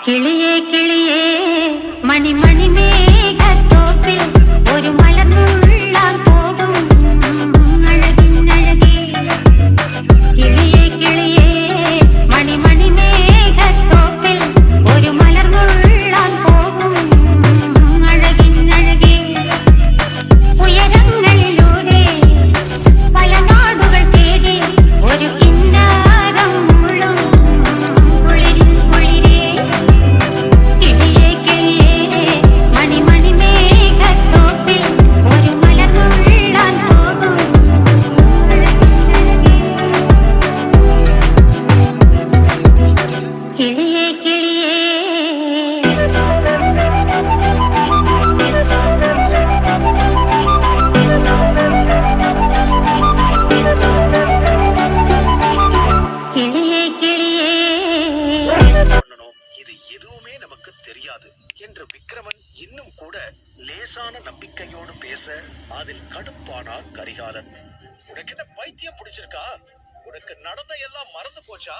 കിളിയേ കിളിയേ മണിമണി മേഘത്തോപ്പിൽ ഒരു മലർന്നുള്ളാൻ പോകും അഴകിനഴകേ. കിളിയേ കിളിയേ മണിമണി മേഘത്തോപ്പിൽ ഒരു മലർന്നുള്ളാൻ പോകും അഴകിനഴകേ. ഉയരങ്ങളിലൂടെ പല നാടുകൾ തേടി ഒരു കിന്നാരം മുള്ളും കുളിരിൻ കുളിരേ. കിളിയേ കിളിയേ മണിമണി മേഘത്തോപ്പിൽ ഒരു മലർന്നുള്ളാൻ പോകും അഴകിനഴകേ. കിളിയേ കിളിയേ கிளியே கிளியே பண்ணணும் இது எதுவுமே நமக்கு தெரியாது என்று விக்ரமன் இன்னும் கூட லேசான நம்பிக்கையோடு பேச அதில் கடுப்பானார் கரிகாலன். உனக்கு என்ன பைத்தியம் பிடிச்சிருக்கா? உனக்கு நடந்த எல்லாம் மறந்து போச்சா?